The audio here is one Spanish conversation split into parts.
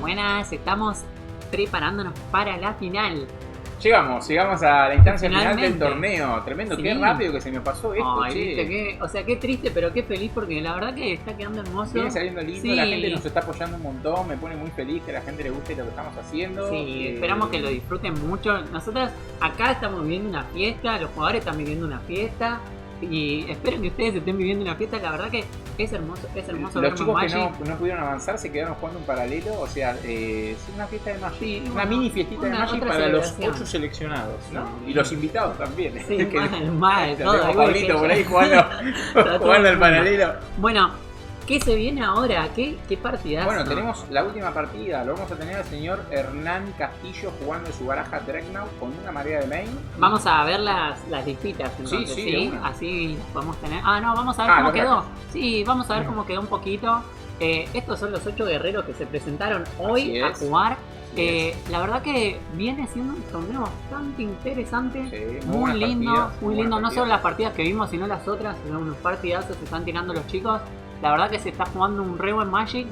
Buenas, estamos preparándonos para la final. Llegamos a la instancia final Finalmente. del torneo. Tremendo, Sí. qué rápido que se me pasó esto, Ay, viste, qué triste, pero qué feliz porque la verdad que está quedando hermoso. Viene saliendo lindo, Sí. la gente nos está apoyando un montón, me pone muy feliz que a la gente le guste lo que estamos haciendo. Sí, esperamos que lo disfruten mucho. Nosotros acá estamos viviendo una fiesta, los jugadores están viviendo una fiesta. Y espero que ustedes estén viviendo una fiesta. La verdad que es hermoso Los ver chicos que Magic. no pudieron avanzar se quedaron jugando un paralelo, o sea, es una fiesta de Magic, Sí, una bueno, mini fiestita de una Magic otra para los celebración. 8 seleccionados, ¿no? Sí. Y los invitados también. Sí, Que- mal, todo. tenemos igual Pablito que por ella. ahí jugando, todo jugando el al mundo. paralelo. Bueno, ¿qué se viene ahora? ¿Qué partidazo? Bueno, tenemos la última partida, lo vamos a tener al señor Hernán Castillo jugando en su baraja Dreadnought con una marea de main. Vamos a ver las listitas entonces, Sí, de una. Así las podemos tener. No, vamos a ver cómo los quedó. rankings. Sí, vamos a ver cómo quedó un poquito. Estos son los 8 guerreros que se presentaron hoy Así a es. jugar. Así La verdad que viene siendo un torneo bastante interesante. Sí, Muy buenas lindo, partidas, muy buenas lindo. No partidas. solo las partidas que vimos, sino las otras. Sino unos partidazos se están tirando los chicos. La verdad que se está jugando un re buen Magic.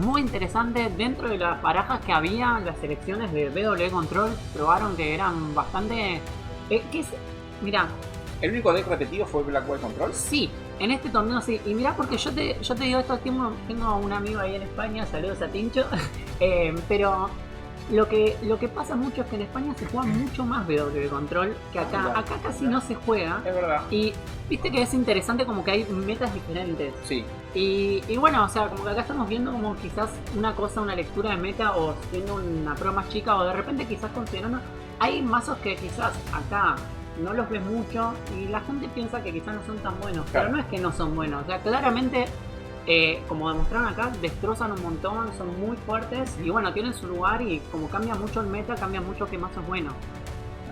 Muy interesante. Dentro de las barajas que había, las selecciones de BW Control probaron que eran bastante... Mira, El único deck repetido fue Black White Control. sí, en este torneo sí. Y mirá, porque yo te digo esto, tengo un amigo ahí en España, saludos a Tincho. Pero lo que pasa mucho es que en España se juega mucho más BW Control que acá. Mira, Acá casi no se juega. Es verdad. Y viste que es interesante como que hay metas diferentes. Sí, Y bueno, o sea, como que acá estamos viendo como quizás una cosa, una lectura de meta o siendo una pro más chica o de repente quizás considerando... Hay mazos que quizás acá no los ves mucho y la gente piensa que quizás no son tan buenos, Claro. pero no es que no son buenos. O sea, claramente, como demostraron acá, destrozan un montón, son muy fuertes y bueno, tienen su lugar y como cambia mucho el meta, cambia mucho qué mazo es bueno.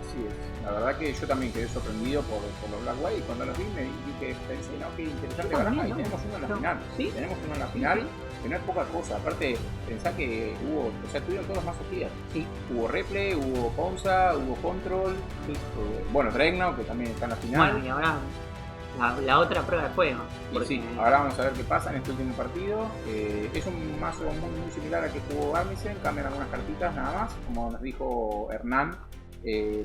así es. La verdad que yo también quedé sorprendido por los Black White y cuando los vi me dije, pensé, no, qué interesante Yo también, baraja. Y ¿no? tenemos uno en la Pero, final. ¿sí? Tenemos uno en la final, que no es poca cosa. Aparte, pensá que tuvieron todos los mazos días. Sí. Hubo Replay, hubo Ponza, hubo Control, bueno, Dreadnought, que también está en la final. Bueno, y ahora la otra prueba de fuego. Y porque- sí, ahora vamos a ver qué pasa en este último partido. Es un mazo muy similar al que jugó Garmisen, cambian algunas cartitas nada más, como nos dijo Hernán.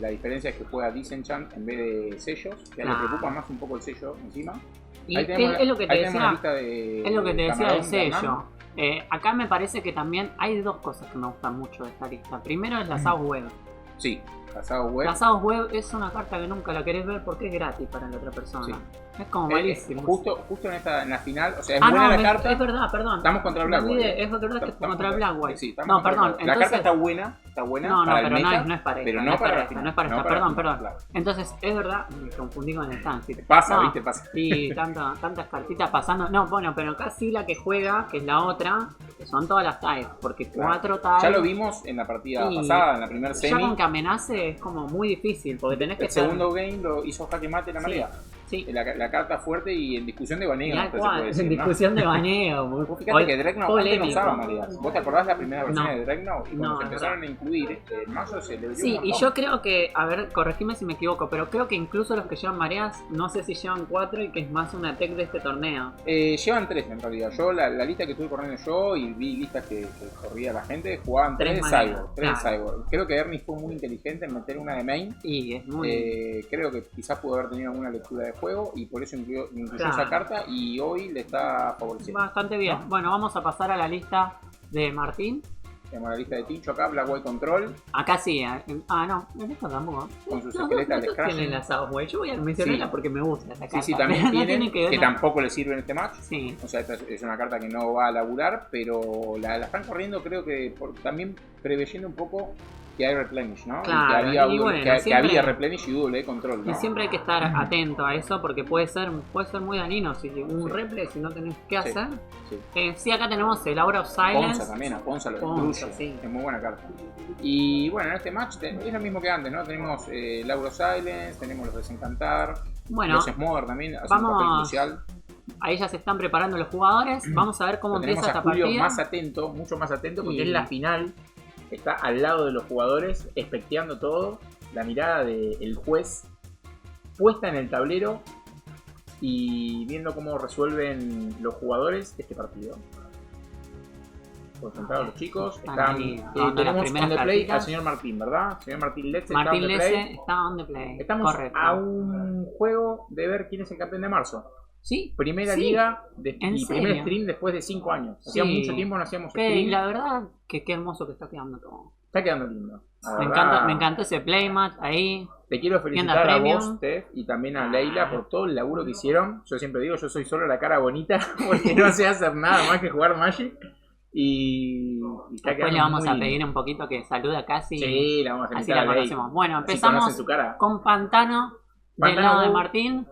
La diferencia es que juega Disenchant en vez de sellos, que a él le Claro. preocupa más un poco el sello encima. Y Ahí tenemos es lo que te ahí tenemos la decía. lista de Es lo que te decía del Camarón de Hernán. sello. Acá me parece que también hay dos cosas que me gustan mucho de esta lista. Primero es la South Web. Sí, pasado web. La South Web es una carta que nunca la querés ver porque es gratis para la otra persona. Sí. Es como malísimo. Justo en la final, o sea, es no, buena la carta. es verdad, perdón. Estamos contra Me Black olvidé, White. es verdad que Estamos contra Black White. Sí, estamos No, contra perdón. Black White. La Entonces, carta está buena no, para el pero meta, no es para esta. pero no no es para la esta, final, no es para no esta. para la Perdón, final, perdón. claro. Entonces, es verdad, me confundí con el stand. Pasa, No, viste, pasa. Sí, tantas cartitas pasando. No, bueno, pero acá sí la que juega, que es la otra, que son todas las TIEs, porque Claro. 4 TIEs. Ya lo vimos en la partida Y pasada, en la primera Ya semi. con que amenace es como muy difícil, porque tenés que El segundo game lo hizo jaque mate la Sí. marea. Sí, La carta fuerte y en discusión de baneo. tal se cual, puede decir, en ¿no? discusión de baneo. Vos fíjate que Dreadnought antes no polémico. usaba mareas. ¿Vos te acordás la primera versión No. de Dreadnought? Y cuando No, se es empezaron a incluir, el mazo se le dio Sí, un y montón. yo creo que, a ver, corregime si me equivoco, pero creo que incluso los que llevan mareas, no sé si llevan 4 y que es más una tech de este torneo. Llevan 3 en realidad. Yo la lista que estuve corriendo yo y vi listas que corría la gente, jugaban 3 de Tres maneras, Cyborg. 3 de claro. Cyborg. Creo que Ernie fue muy inteligente en meter una de main. Y es muy... Creo que quizás pudo haber tenido alguna lectura de juego y por eso incluyó Claro. esa carta y hoy le está favoreciendo. Bastante bien. ¿No? Bueno, vamos a pasar a la lista de Martín. Tenemos la lista de Tincho acá, Black White Control, Acá sí. No, en esta tampoco. con sus Los esqueletas de dos Scratch. tienen las Southway. Yo voy a mencionarla Sí. porque me gusta esta carta. Sí, también No tienen, tiene que ver tampoco le sirve en este match. Sí. O sea, esta es una carta que no va a laburar, pero la están corriendo creo que también preveyendo un poco que hay replenish, ¿no? Claro, y que había, y bueno, que siempre- había replenish y doble control, Y ¿no? siempre hay que estar atento a eso porque puede ser muy dañino. Si un Sí. replay, si no tenés qué Sí. hacer. Sí. Sí, acá tenemos el Aura of Silence. Ponza también, a Ponza lo Ponza, destruye. sí. Es muy buena carta. Y bueno, en este match es lo mismo que antes, ¿no? Tenemos Lauro Silence, tenemos los Desencantar, Bueno, los Smother también, hacen un papel vamos crucial. ahí ya se están preparando los jugadores. Vamos a ver cómo Lo tenemos empieza a esta Julio partida. más atento, mucho más atento, porque Y- es la final. Está al lado de los jugadores, especteando todo. La mirada del juez puesta en el tablero y viendo cómo resuelven los jugadores este partido. Pues entraron los chicos. Están Están, ahí, dando las tenemos primeras on the play cartitas. al señor Martín, ¿verdad? Señor Martín Letze Martín está on the play. Lesse está on the play. Estamos Correcto. a un juego de ver quién es el campeón de marzo. Sí. Primera Sí. liga ¿En y primer serio? stream después de 5 años. Sí. Hacía mucho tiempo no hacíamos Que stream. la verdad que qué hermoso que está quedando todo. Está quedando lindo. La Me verdad, encanta ese playmatch ahí. Te quiero felicitar a Premium. vos, Steph, y también a Leila por todo el laburo que hicieron. Yo siempre digo, yo soy solo la cara bonita porque no sé hacer nada más que jugar Magic. Y está Después quedando le vamos muy a lindo. pedir un poquito que salude a Casi. Sí, la vamos a Así invitar la a Leila. conocemos. Bueno, Así empezamos conocen su cara. con Pantano del Pantano lado de Go. Martín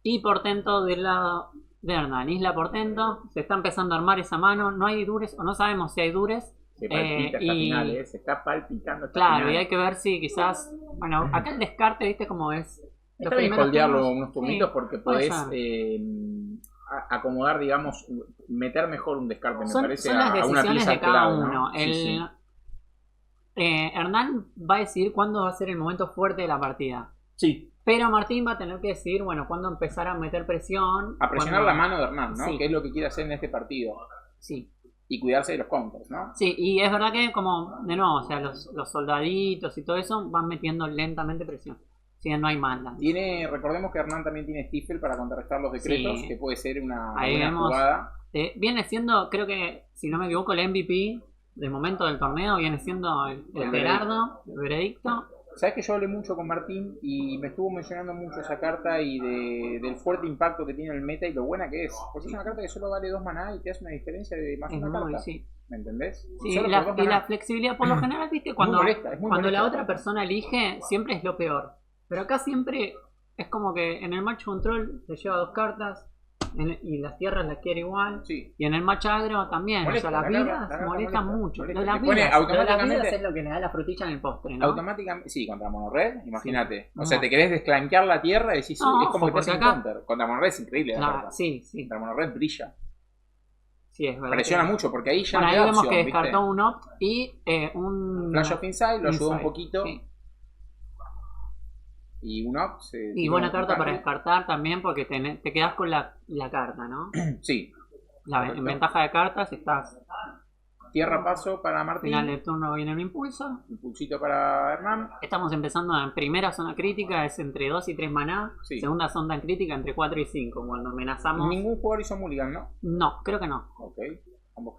y Portento del lado de Hernán. Isla Portento, se está empezando a armar esa mano. No hay dures, o no sabemos si hay dures. Se palpita esta y- final, se está palpitando esta Claro, final. y hay que ver si quizás. Bueno, acá el descarte, viste cómo es. Está bien holdearlo unos turnitos Sí, porque puede podés ser. acomodar, digamos, meter mejor un descarte, me Son, parece, son las a una decisiones pieza de cada clave, uno. ¿no? Sí, sí. Hernán va a decidir cuándo va a ser el momento fuerte de la partida. Sí, Pero Martín va a tener que decidir, bueno, cuándo empezar a meter presión. a presionar cuándo- la mano de Hernán, ¿no? Sí. Que es lo que quiere hacer en este partido. Sí. Y cuidarse de los counters, ¿no? Sí, y es verdad que como, de nuevo, o sea, los soldaditos y todo eso van metiendo lentamente presión. Si no hay manda. Recordemos que Hernán también tiene Stifle para contrarrestar los decretos, Sí. que puede ser una Ahí buena vemos. jugada. Viene siendo, creo que, si no me equivoco, el MVP del momento del torneo. Viene siendo el El Gerardo, el veredicto. Sabes que yo hablé mucho con Martín y me estuvo mencionando mucho esa carta y del fuerte impacto que tiene el meta y lo buena que es. Porque es una carta que solo vale 2 maná y te hace una diferencia de más Es una muy, carta. sí. ¿Me entendés? Sí, Solo la, por 2 y la maná. flexibilidad, por lo general, viste, cuando, molesta, es muy cuando la molesta. otra persona elige, siempre es lo peor. Pero acá siempre es como que en el match control te lleva 2 cartas y las tierras las quiere igual. Sí. Y en el match agro también. Molesta, o sea, las la carta- vidas la carta molestan molesta, mucho. molesta. Lo de las Te pone vidas, lo de las automáticamente- vidas es lo que le da la frutilla en el postre, ¿no? Automáticamente, sí, contra Monored, imagínate. Sí. O sea, te querés desclanquear la tierra y decís, No, es como ojo, que te hacen porque acá- counter. Contra Monored es increíble la Claro, carta. sí, sí. Contra Monored brilla. Sí, es verdad. Presiona que- mucho porque ahí ya Bueno, no ahí te da vemos opción, que ¿viste? descartó un opt y un Flash of Inside lo ayudó un Inside, poquito. sí. Y un opt se Y tiró buena un carta para canje. descartar también porque te quedas con la carta, ¿no? Sí. En Correcto. ventaja de cartas estás. Tierra paso para Martín. Final de turno viene un impulso. Impulsito para Hernán. Estamos empezando en primera zona crítica, es entre 2 y 3 maná. Sí. Segunda zona crítica entre 4 y 5. Cuando amenazamos. Ningún jugador hizo mulligan, ¿no? No, creo que no. Ok. Ambos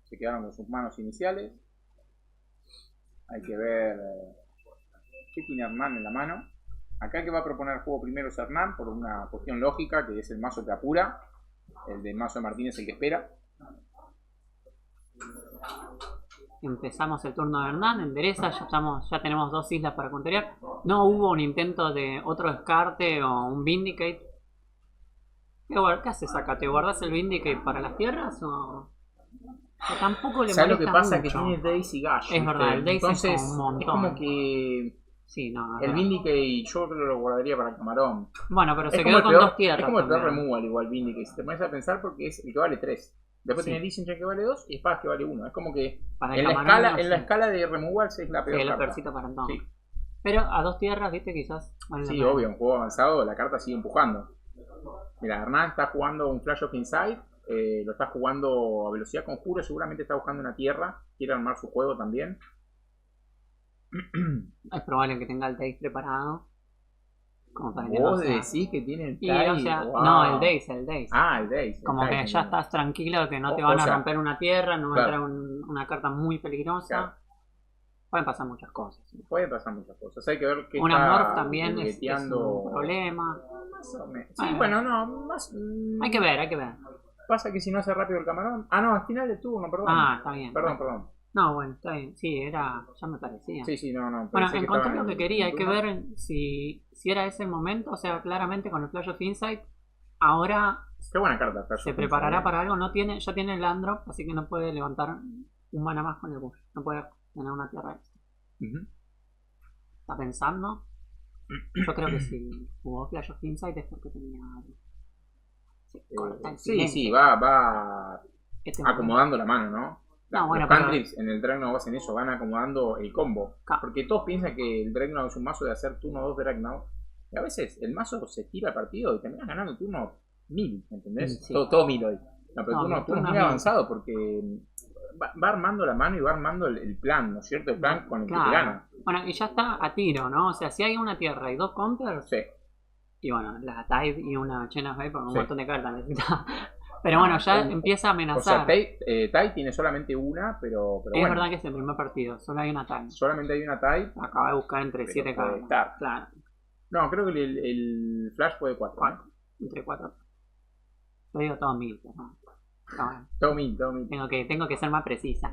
se quedaron con sus manos iniciales. Hay que ver qué tiene Hernán en la mano. Acá el que va a proponer el juego primero es Hernán, por una cuestión lógica, que es el mazo que apura. El de mazo de Martín es el que espera. Empezamos el turno de Hernán, endereza, ya tenemos 2 islas para counterear. No hubo un intento de otro descarte o un Vindicate. ¿Qué haces acá? ¿Te guardas el Vindicate para las tierras o tampoco le ¿Sabes lo molesta que pasa? mucho? Que tiene Daisy Gash. Es verdad, el Daisy Entonces, es como un montón. es como que Sí, no, el no. Vindicate yo creo que lo guardaría para el camarón. Bueno, pero Es se como quedó el con peor- 2 tierras. Es como el peor también. removal igual Vindicate. Si te pones a pensar porque es el que vale 3. Después Sí. tiene Disenchant que vale 2 y Espadas que vale 1. Es como que Para el en la, camarón, escala, no en la sé. escala de removals es la peor Sí, el carta. peorcito para entonces. Sí. Pero a 2 tierras, viste, quizás. vale la Sí, pena. obvio, en juego avanzado la carta sigue empujando. Mira, Hernán está jugando un Flash of Inside, lo está jugando a velocidad conjuro, seguramente está buscando una tierra, quiere armar su juego también. Es probable que tenga el Daze preparado. Como para que Vos no sea. decís que tiene el Y, Tide, o sea, wow. no, el Daze. Ah, el Daze. el Como Tide que ya también. estás tranquilo que no te O van a sea, romper una tierra, no va claro. a entrar una carta muy peligrosa. Claro. Pueden pasar muchas cosas. Puede pasar muchas cosas, hay que ver qué Una está morph también es jugueteando. un problema. Más o menos. Sí, Bueno. bueno, no, más... Hay que ver. Pasa que si no hace rápido el camarón... Ah, no, al final de turno, perdón. Ah, está bien. Perdón. No, bueno, está bien. Sí, ya me parecía. Sí, no. Bueno, pensé que encontré estaba lo que en quería, hay que turno. ver si era ese el momento, o sea, claramente con el Flash of Insight, ahora Qué buena carta. Flash se of preparará Insight. para algo, ya tiene el land drop, así que no puede levantar un mana más con el bush, no puede tener una tierra extra. Ujú. Está pensando, yo creo que si jugó Flash of Insight es porque tenía algo. Se corta el Sí, silencio. va Este acomodando la mano, ¿no? No, bueno, Los pero- cantrips en el Dreadnought hacen eso, van acomodando el combo. Claro. Porque todos piensan que el Dreadnought es un mazo de hacer turno 2 Dreadnought. Y a veces el mazo se tira al partido y terminas ganando turno 1000, ¿entendés? Sí. Todo 1000 hoy. No, pero No, tú no es turno muy es avanzado porque va armando la mano y va armando el plan, ¿no es cierto? El plan con el que te gana. Bueno, y ya está a tiro, ¿no? O sea, si hay una tierra y 2 counters, Sí. y bueno, la Tide y una Chain of Fate, porque un Sí. montón de cartas necesita. Pero bueno, ya empieza a O sea, amenazar. Tai tiene solamente una, pero Es bueno. verdad que es el primer partido, solo hay una Tide. Solamente hay una Tai. Acaba de buscar entre Pero 7 puede cartas. estar. Claro, No, creo que el Flash fue de 4. 4. Entre 4. Lo digo todo mil, ¿no? Está bueno. Todo mil. Tengo que ser más precisa.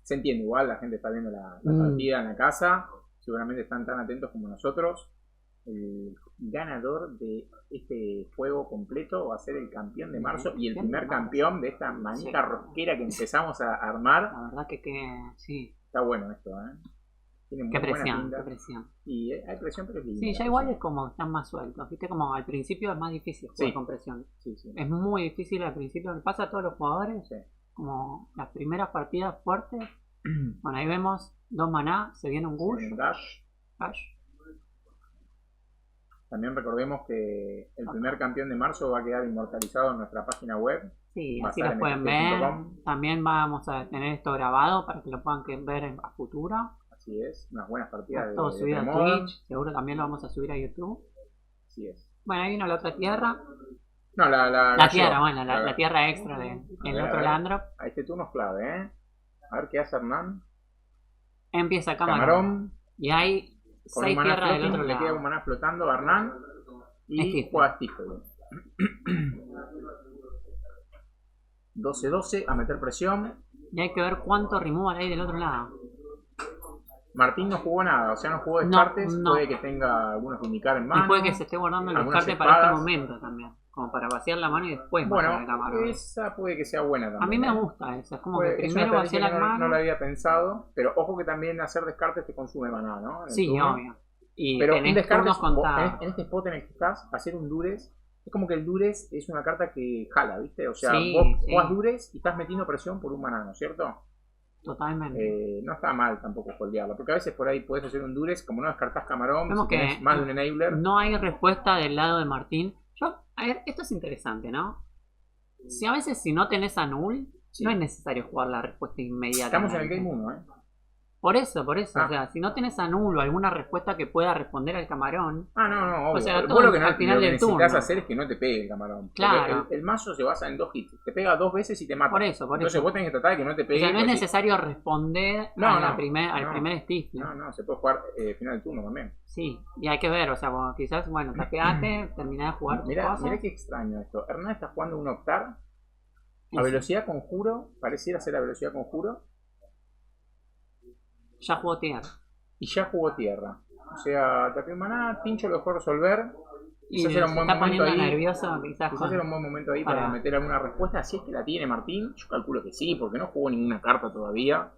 Se entiende, igual la gente está viendo la partida en la casa. Seguramente están tan atentos como nosotros. El ganador de este juego completo va a ser el campeón de marzo y el primer campeón de esta manita rosquera que empezamos a armar. La verdad que sí. Está bueno esto, ¿eh? Tiene muy Qué buena presión, pinta. qué presión. Y hay presión, pero es linda. Sí, ya igual es como están más sueltos. Viste, como al principio es más difícil jugar con presión. Sí. Es muy difícil al principio. Me pasa a todos los jugadores. Sí. Como las primeras partidas fuertes. Bueno, ahí vemos 2 maná. Se viene un Gush. Dash. También recordemos que el primer campeón de marzo va a quedar inmortalizado en nuestra página web. Sí, así lo pueden ver. También vamos a tener esto grabado para que lo puedan ver a futuro. Así es, unas buenas partidas todo subido a Twitch, seguro también lo vamos a subir a YouTube. Así es. Bueno, ahí vino la otra tierra. No, la tierra, bueno, la tierra extra del otro Landrop. A este turno es clave, ¿eh? A ver qué hace Hernán. Empieza Camarón. Y hay 6 tierras del otro lado. Le queda un maná flotando a Hernán. Y juega Stifle. 12-12 a meter presión. Y hay que ver cuánto removal hay del otro lado. Martín no jugó nada, o sea, no jugó descartes. No. Puede que tenga algunos que indicar en mano. Y puede que se esté guardando el descarte para este momento también. Como para vaciar la mano y después matar el camarón. Esa puede que sea buena también. A mí me gusta esa. Es como que primero vaciar la mano. No lo había pensado. Pero ojo que también hacer descartes te consume maná, ¿no? Sí, obvio. Y pero un descarte en este spot en el que estás, hacer un Dures. Es como que el Dures es una carta que jala, ¿viste? O sea, vos jugás Dures y estás metiendo presión por un maná, ¿no es cierto? Totalmente. No está mal tampoco holdearlo, porque a veces por ahí podés hacer un Dures, como no descartás Camarón, si tenés más de un enabler. No hay respuesta del lado de Martín. A ver, esto es interesante, ¿no? Si a veces si no tenés a Null, no es necesario jugar la respuesta inmediata. Estamos en el Game 1, ¿eh? Por eso. O sea, si no tenés a Null o alguna respuesta que pueda responder al camarón. No, obvio. O sea, vos lo que al final del turno necesitas hacer es que no te pegue el camarón. Claro. El mazo se basa en 2 hits. Te pega 2 veces y te mata. Por eso. Entonces vos tenés que tratar de que no te pegue. O sea, no es necesario responder al primer Stifle. No, se puede jugar final del turno también. Sí, y hay que ver, o sea, quizás, tapeate, terminás de jugar. Mirá qué extraño esto. Hernán está jugando un Octar a velocidad conjuro. Pareciera ser a velocidad conjuro. Ya jugó tierra. Y ya jugó tierra. O sea, tapé un maná, Tincho lo dejó resolver. Quizás era un buen momento ahí. Nervioso, quizás era un buen momento ahí para meter alguna respuesta. Si es que la tiene Martín, yo calculo que sí, porque no jugó ninguna carta todavía.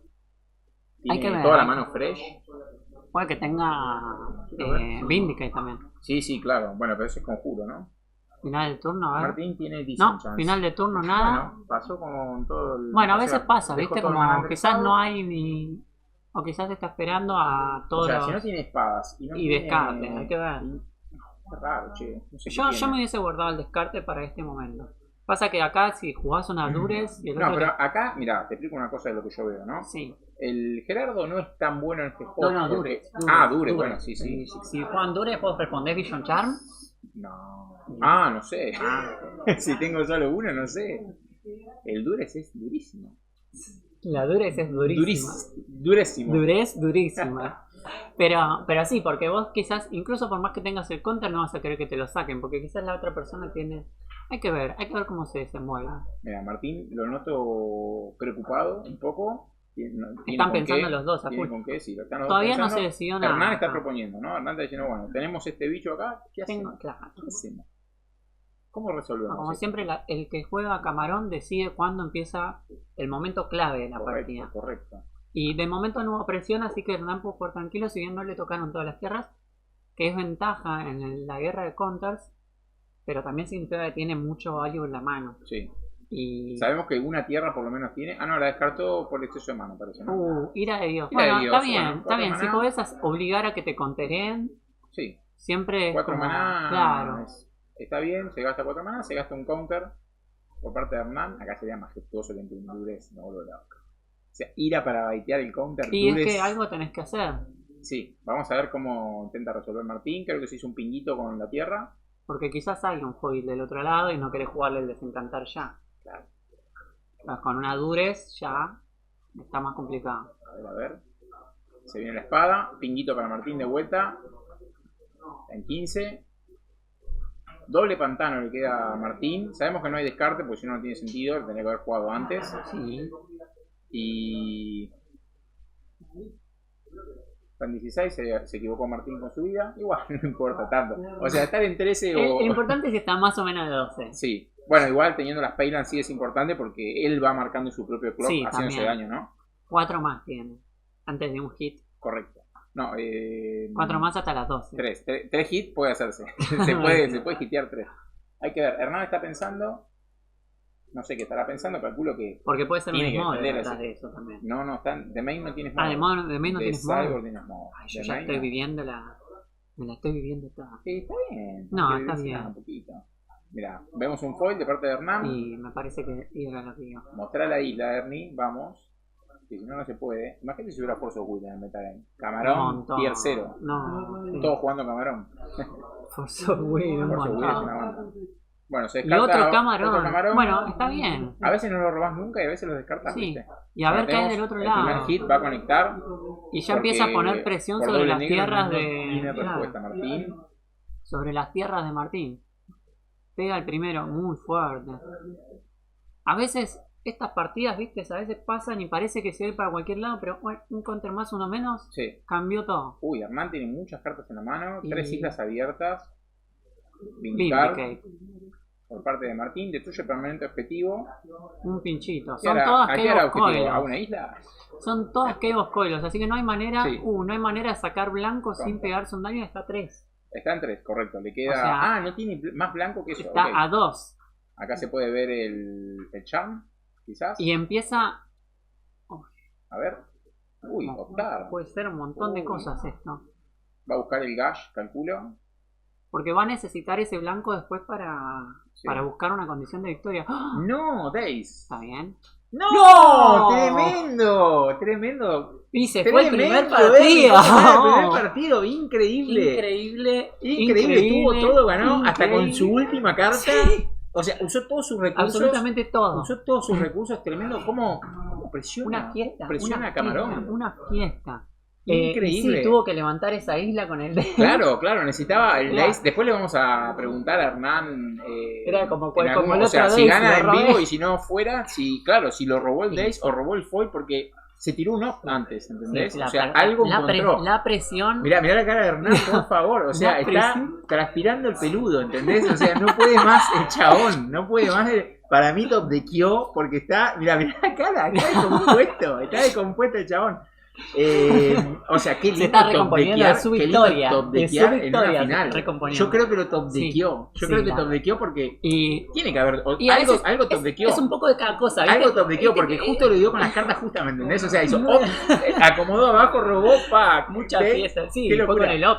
Tiene hay que ver, toda la mano fresh. Puede que tenga Vindicate también. Sí, claro. Bueno, pero eso es conjuro, ¿no? Final del turno, a ver. Martín tiene Chance. Final de turno, nada. Bueno, pasó con todo el... Bueno, a veces pasa, ¿viste? Como quizás no hay ni... O quizás está esperando a todos. O sea, si no tiene espadas y descarte, hay que ver. Es raro, che. No sé yo me hubiese guardado el descarte para este momento. Pasa que acá si jugás unas Dures y el otro... No, pero acá, mirá, te explico una cosa de lo que yo veo, ¿no? Sí. El Gerardo no es tan bueno en este juego. No, Dures. Dures, bueno, sí. Si juegan Dures, ¿puedo responder Vision Charm? No. No sé. Si tengo solo uno, no sé. El Dures es durísimo. La Dures es durísima. Durísimo. Durísima. Pero sí, porque vos quizás, incluso por más que tengas el counter, no vas a querer que te lo saquen, porque quizás la otra persona tiene... Hay que ver cómo se desenvuelve. Mira, Martín lo noto preocupado un poco. Están pensando los dos a full. Todavía no se decidió nada. Hernán está proponiendo, ¿no? Hernán está diciendo, bueno, tenemos este bicho acá, ¿qué hacemos? Claro. ¿Qué hacemos? ¿Cómo resolvemos? Como siempre, el que juega Camarón decide cuándo empieza el momento clave de la partida. Correcto. Y de momento no hubo presión, así que Hernán pudo jugar tranquilo, si bien no le tocaron todas las tierras, que es ventaja en la guerra de counters, pero también significa que tiene mucho value en la mano. Sí. Y... Sabemos que una tierra por lo menos tiene. No, la descartó por exceso de mano, parece, ¿no? Ira de Dios. Bueno, está bien. Si podés obligar a que te conteren, sí. Siempre 4 maná. Claro. Está bien, se gasta 4 maná, se gasta un counter. por parte de Hernán. Acá sería majestuoso que entre un Dures, me vuelvo loco. O sea, ira para baitear el counter. Y Dures, es que algo tenés que hacer. sí, vamos a ver cómo intenta resolver Martín. Creo que se hizo un pinguito con la tierra. Porque quizás hay un foil del otro lado y no querés jugarle el desencantar ya. Claro. Con una Dures ya está más complicado. A ver. Se viene la espada. Pinguito para Martín de vuelta. En 15. Doble pantano le queda a Martín. Sabemos que no hay descarte porque si no, no tiene sentido. Tendría que haber jugado antes. Sí. Y... en 16 se equivocó Martín con su vida. Igual, no importa tanto. O sea, estar en 13 o... Lo importante es que está más o menos de 12. Sí. Bueno, igual teniendo las Paylands sí es importante porque él va marcando su propio clock, Sí, haciéndose también. daño, ¿no? 4 más tiene. Antes de un hit. Correcto. No, 4 más hasta las 12. 3 hits puede hacerse. se puede hitear 3. Hay que ver, Hernán está pensando. No sé qué estará pensando, calculo que. Porque puede ser un tiene que Smother defender detrás ese. de eso también. No, están. De main no tienes Ah, de main no tienes Cyborg Smother. tienes Smother. Ay, yo De ya main estoy no. viviendo la... Me la estoy viviendo toda. Sí, está bien. No, Hay que está vivirse bien. Un poquito. Mirá, vemos un foil de parte de Hernán. Y me parece que era lo que digo. Mostrar la isla, Ernie, vamos. Que si no, no se puede. Imagínate si hubiera Force Oculta en el metagame. Camarón, tier 0. No, sí. Todos jugando Camarón. Force of Will, un Force Oculta es una montón. banda. Bueno, se Y descarta otro camarón. otro camarón. Bueno, está bien. A veces no lo robás nunca y a veces lo descartas, Sí. ¿viste? Y a ver qué hay Tenemos del otro el lado. primer hit va a conectar. Y ya porque empieza a poner presión por sobre doble las negro tierras no tiene de... respuesta, Martín. Sobre las tierras de Martín. Pega el primero muy fuerte. A veces estas partidas, viste, a veces pasan y parece que se ve para cualquier lado, pero bueno, un counter más, uno menos, Sí. cambió todo. Uy, Hernán tiene muchas cartas en la mano. Y- 3 islas abiertas. Vindicar Vindicate. por parte de Martín. Destruye permanente objetivo. Un pinchito. ¿A Son todas qué era Chaos objetivo? ¿A Coilos. una isla? Son todas Chaos Coilos, así que no hay manera, Sí. no hay manera de sacar blanco ¿Cómo? sin pegarse un daño, está 3. Está en 3, correcto. Le queda. O sea, no tiene más blanco que eso. Está ok. a 2. Acá se puede ver el charm, quizás. Y empieza... A ver. Uy, no, optar. puede ser un montón de Uy. cosas esto. Va a buscar el gash, calculo. Porque va a necesitar ese blanco después Sí. para buscar una condición de victoria. ¡Ah! No, Daze. ¿Está bien? ¡No! ¡No! ¡Tremendo! ¡Tremendo! Y se fue el primer Tremendo, partido. el primer partido, increíble. Increíble. Increíble, tuvo todo, ganó hasta con increíble. su última carta. Sí. O sea, usó todos sus recursos. Absolutamente todo. Usó todos sus recursos, tremendo. ¿Cómo presiona? Una fiesta. Presiona una a Camarón. Fiesta, una fiesta. Increíble. Y sí, tuvo que levantar esa isla con el dedo. Claro, necesitaba el Claro. Daze. Después le vamos a preguntar a Hernán. Era como en algún- el o sea, otro si Daze, gana lo en robé. vivo y si no fuera, si lo robó el Sí. Daze o robó el foil porque se tiró un off antes, ¿entendés? Sí, o sea, algo encontró. la presión. Mirá la cara de Hernán, por favor. O sea, La está presión. transpirando el peludo, ¿entendés? O sea, no puede más el chabón. No puede más. Para mí top de Kyo, porque está. Mirá la cara, está descompuesto. Está descompuesto el chabón. O sea, qué lindo Se está top recomponiendo de de su qué lindo victoria. top De de su Kiar en victoria una se final. está recomponiendo. Yo creo que lo top de Sí, Kyo. Yo sí, creo que la- top de Kyo porque Y tiene que haber Y a algo, veces algo top de Kyo. es un poco de cada cosa, ¿viste? Algo top de Kyo, porque justo le dio con las cartas justamente, ¿entendés? O sea, hizo op, acomodó abajo, robó, pack. Mucha ¿ves? fiesta, sí, Qué fue locura. con el op.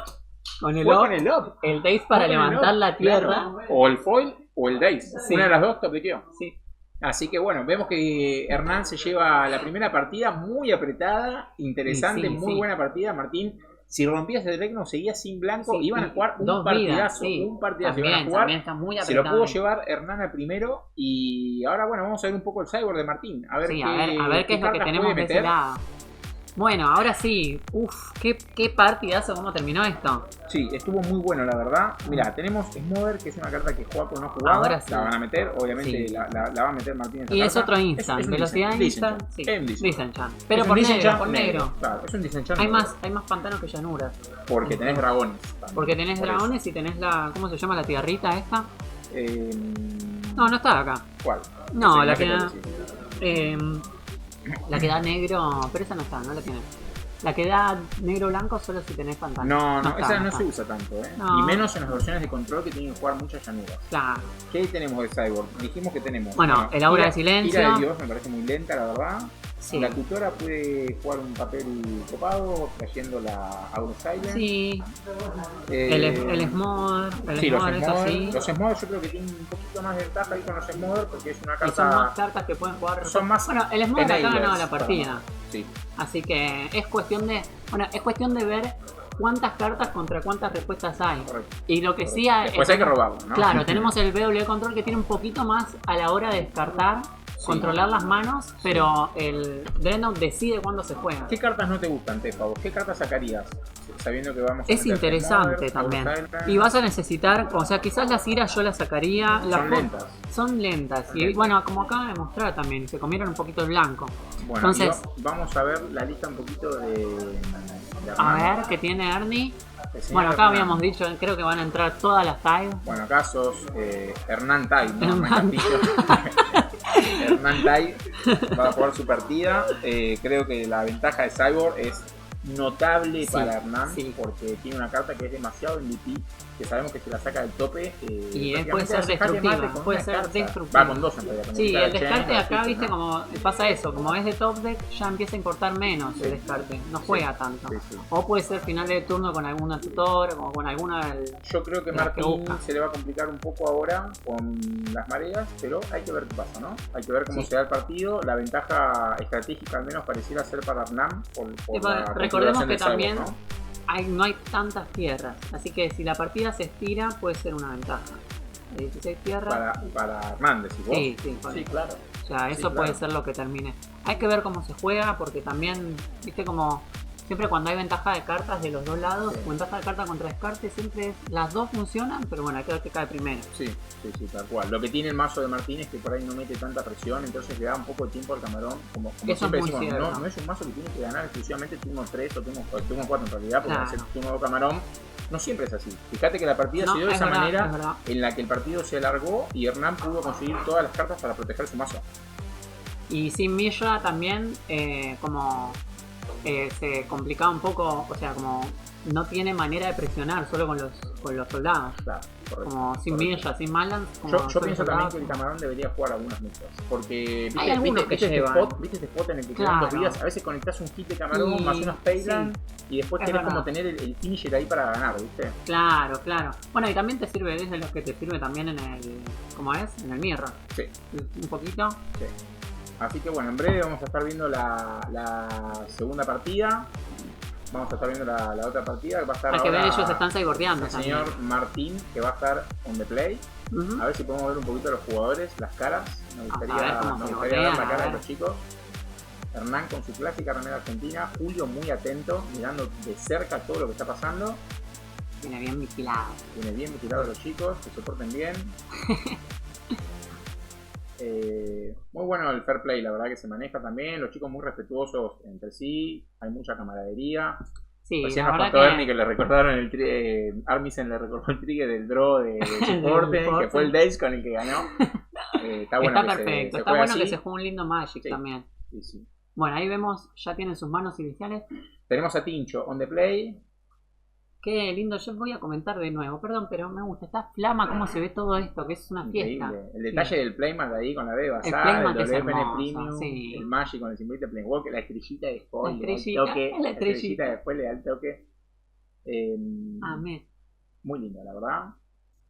Con el Fue op, con el op. el Daze para Fue con el levantar op, la tierra. claro. O el foil o el Daze. Sí. Una de las dos top de Kyo. Sí. Así que bueno, vemos que Hernán se lleva la primera partida muy apretada, interesante, Sí, muy sí. buena partida. Martín, si rompías el deck no seguías sin blanco, Sí, iban a y jugar un dos partidazo, vidas, sí. un partidazo iban a También, jugar. también está muy Se lo apretado. pudo llevar Hernán al primero y ahora bueno, vamos a ver un poco el cyborg de Martín. A ver, Sí, qué, a ver qué es lo que cartas tenemos puede de ese meter. lado. Bueno, ahora sí. Uf, qué partidazo, cómo terminó esto. Sí, estuvo muy bueno la verdad. Mira, tenemos Smother, que es una carta que Juaco no jugaba. Ahora sí. La van a meter, obviamente Sí. la va a meter Martín en esa Y es carta. otro instant, Es un velocidad disenchant. instant. Sí, Es un disenchant. disenchant. Pero Es un por negro, disenchant por negro. Claro, es un disenchant Hay negro. más pantanos que llanuras. Porque tenés dragones. también, Porque tenés por dragones y tenés la. ¿Cómo se llama la tierrita esta? eso. No está acá. ¿Cuál? No, Sí, la sé que cuál da. decís. La que da negro. Pero esa no está, no la tiene. La que da negro-blanco solo si tenés pantano. No, está, esa no está. se usa tanto, ¿eh? No. Y menos en las versiones de control que tienen que jugar muchas llanuras. Claro. ¿Qué tenemos de Cyborg? Dijimos que tenemos. Bueno, el aura de silencio. Ira de Dios me parece muy lenta, la verdad. Sí. La tutora puede jugar un papel copado, trayendo la Auronplay. Sí. El Smother. Sí, los Smother, eso sí. Los Smother yo creo que tienen un poquito más de ventaja ahí con los Smother porque es una carta... Y son más cartas que pueden jugar. Son más bueno, el Smother acá ha ganado la partida. Sí. Así que es cuestión de... Bueno, es cuestión de ver cuántas cartas contra cuántas respuestas hay. Correcto. Y lo que sí hay... Después hay que robarlo, ¿no? Claro, tenemos el BW Control que tiene un poquito más a la hora de descartar, controlar las manos, pero el Dreadnought decide cuándo se juega. ¿Qué cartas no te gustan, Tefa? ¿Qué cartas sacarías? Sabiendo que vamos a Es interesante también. Y vas a necesitar, o sea, quizás las iras yo las sacaría. Son lentas. Son lentas. Y bueno, como acaba de mostrar también, se comieron un poquito el blanco. Bueno, entonces vamos a ver la lista un poquito de a ver, ¿qué tiene Ernie? Bueno, acá habíamos dicho, creo que van a entrar todas las Tide. Bueno, acá sos Hernán Tide, ¿no? Hernán Tide va a jugar su partida. Creo que la ventaja de Cyborg es notable para Hernán, porque tiene una carta que es demasiado MVP, que sabemos que se la saca del tope. Y puede ser destructiva, puede ser destructiva. Va con dos en realidad. Sí, el descarte acá, viste, como pasa eso, como es de top deck, ya empieza a importar menos el descarte, no juega tanto. O puede ser final de turno con alguna tutor, o con alguna... Yo creo que Martín se le va a complicar un poco ahora con las mareas, pero hay que ver qué pasa, ¿no? Hay que ver cómo se da el partido. La ventaja estratégica al menos pareciera ser para Hernán. Recordemos que también no hay tantas tierras, así que si la partida se estira puede ser una ventaja. 16 tierras para Hernán, decís vos. Sí, claro. O sea, eso puede ser lo que termine. Hay que ver cómo se juega, porque también, viste, como siempre cuando hay ventaja de cartas de los dos lados, ventaja de carta contra descarte, siempre las dos funcionan, pero bueno, hay que ver que cae primero. Sí, tal cual. Lo que tiene el mazo de Martín es que por ahí no mete tanta presión, entonces le da un poco de tiempo al camarón. Como siempre decimos, no es un mazo que tiene que ganar exclusivamente turno 3 o turno 4 en realidad, porque hacer turno 2 camarón no siempre es así. Fíjate que la partida se dio de esa manera en la que el partido se alargó y Hernán pudo conseguir todas las cartas para proteger su mazo. Y sin Milla también, se complicaba un poco, o sea, como no tiene manera de presionar solo con los soldados. Claro, correcto, como sin Milla, sin Malans. Yo pienso también que el camarón debería jugar algunas mechas. Porque ¿viste este spot en el que te dan 2 vidas? A veces conectás un hit de camarón más unos payland y después querés como tener el finisher ahí para ganar, ¿viste? Claro. Bueno, y también te sirve, es de los que te sirve también en el. ¿Cómo es? En el mirror. Sí. Un poquito. Sí. Así que bueno, en breve vamos a estar viendo la segunda partida. Vamos a estar viendo la otra partida que va a estar. Hay que ver, ellos están cybordeando. El señor Martín, que va a estar on the play. A ver si podemos ver un poquito a los jugadores, las caras. Nos gustaría ver la cara de los chicos. Hernán con su clásica remera argentina. Julio muy atento, mirando de cerca todo lo que está pasando. Viene bien vigilado. Viene bien vigilado los chicos, que se porten bien. Muy bueno el fair play, la verdad que se maneja también, los chicos muy respetuosos entre sí, hay mucha camaradería. Sí, recién nos contó Ernie que le recordaron Armisen le recordó el trigger del draw de soporte, que fue el Days con el que ganó. Está bueno, está perfecto, está bueno que se juegue un lindo Magic también. Sí. Bueno, ahí vemos, ya tienen sus manos iniciales. Tenemos a Tincho on the play. Qué lindo, yo voy a comentar de nuevo, perdón, pero me gusta, está flama cómo se ve todo esto, que es una fiesta. Increíble. El detalle del playmat ahí con la B basada, el WPN Premium, el Magic con el simbolito de Planeswalker, la estrellita de después, la estrellita después le da el toque. Amén. Muy lindo, la verdad.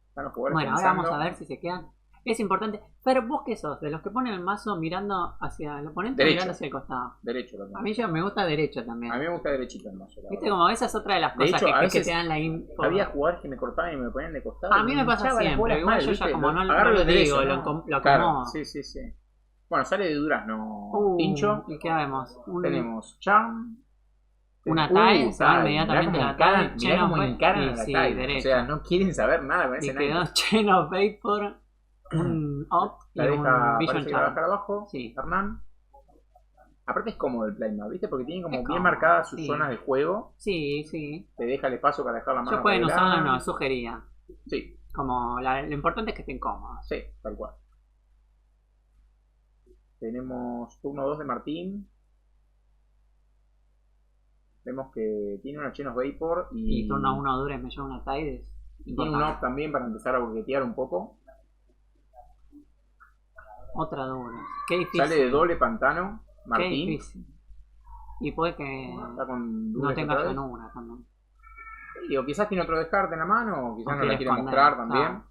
Están los jugadores bueno, pensando. Ahora vamos a ver si se quedan. Es importante. Pero vos qué sos, de los que ponen el mazo mirando hacia el oponente o mirando hacia el costado. Derecho también. A mí ya me gusta derecho también. A mí me gusta derechito el mazo. Viste, como esa es otra de las cosas que te dan la info. Había jugadores que me cortaban y me ponían de costado. A mí me pasa siempre. Igual yo ya como no lo digo, lo acomodo. Claro, sí. Bueno, sale de Durazno Tincho. ¿Y qué vemos? Tenemos Charm. Una Tide, se va inmediatamente la Tide. Mirá como encaran a la Tide. O sea, no quieren saber nada con ese nada. Y quedó Chain of Vapor, un Opt y un Vision Charm. Para abajo, Hernán. Aparte es cómodo el playmat, ¿viste? Porque tiene como bien marcadas sus zonas de juego. Sí. Te deja el espacio para dejar la mano. Yo pueden usarlo, no, sugería. Sí. Como lo importante es que estén cómodos. Sí, tal cual. Tenemos turno 2 de Martín. Vemos que tiene una Chain of Vapor y turno 1 dura y me lleva una Tide. Y tiene un off también para empezar a boquetear un poco. Otra dura. Qué difícil. Sale de doble pantano. Martín. Qué difícil. Y puede que Está con no Dures tenga otra vez. llanura también. Sí, o quizás tiene otro descarte en la mano, o quizás O no la quiere quiere esconder, mostrar también. claro.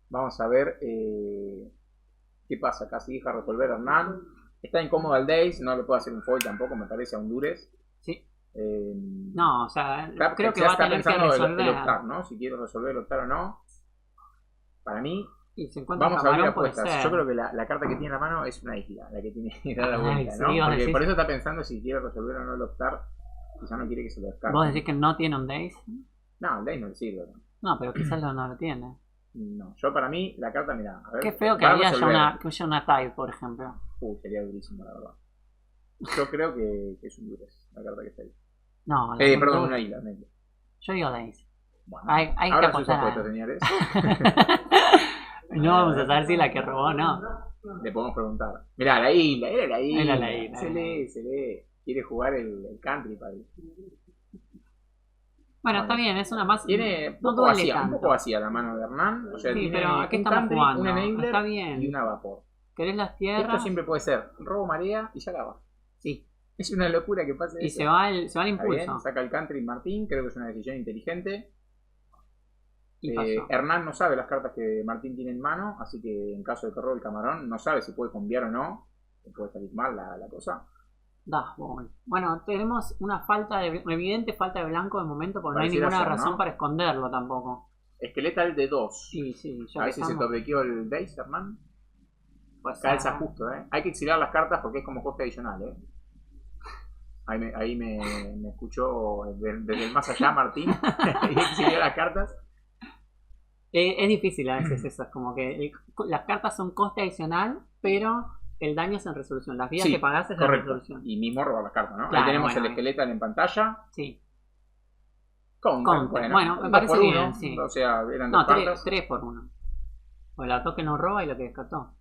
Vamos a ver qué pasa acá. Si deja resolver Hernán. Está incómodo al Days, no le puede hacer un foil tampoco, me parece, a un Dures. Sí. Eh, No, o sea, está, creo que ya va a está tener que pensando resolver. el optar, ¿no? Si quiere resolver el optar o no. Para mí, Y se encuentra vamos a abrir camarón, puede apuestas. ser. Yo creo que la carta que tiene en la mano es una isla, la que tiene que dar la Ay, vuelta, sí, ¿no? vos Porque decís- por eso está pensando si quiere resolver o no el optar. Quizás no quiere que se lo descarte. ¿Vos decís que no tiene un Days? No, el Days no le sirve. No, pero quizás no lo tiene. No, yo para mí, la carta, mirá. A ver, Qué feo que va a haya resolver. una Tide, por ejemplo. Sería durísimo, la verdad. Yo creo que es un Dures, la carta que está ahí. No, Perdón, una isla. Yo digo Days. Bueno, Hay que ahora sus apostar a- apuestas, señores. No vamos a saber si la que robó o no. Le podemos preguntar. Mirá, la isla, era la isla. Era la isla. Se lee. Quiere jugar el country para él. Bueno, está bien, es una más. Tiene un no poco duele vacía, un tanto. poco vacía la mano de Hernán. O sea, Sí, tiene pero ¿a qué un estamos country, jugando? un enabler Está bien. y una vapor. ¿Querés las Esto tierras? siempre puede ser robo marea y ya acaba. Sí. Es una locura que pase Y eso. se va el Está bien, impulso. saca el country Martín, creo que es una decisión inteligente. Y pasó. Hernán no sabe las cartas que Martín tiene en mano, así que en caso de que robe el camarón, no sabe si puede cambiar o no. Puede salir mal la cosa. Bueno, tenemos una evidente falta de blanco de momento, porque no hay Pareciera ninguna ser, razón ¿no? para esconderlo tampoco. Esqueletal de 2. Sí, ya A que ver si se estamos, topequeó el Days, Hernán. pues, Calza justo, ¿eh? Hay que exiliar las cartas porque es como coste adicional, ¿eh? Ahí me escuchó desde el más allá Martín. Y exilió las cartas. Es difícil a veces eso, es como que las cartas son coste adicional, pero el daño es en resolución. Las vidas Sí, que pagás es la correcto. resolución. Y mismo robar las cartas, ¿no? Claro, Ahí tenemos bueno, el esqueletal en pantalla. Sí. Counter. Bueno, me dos parece por bien, uno, sí. O sea, eran No, dos cartas. 3 por 1. Pues la toque no roba y lo que descartó.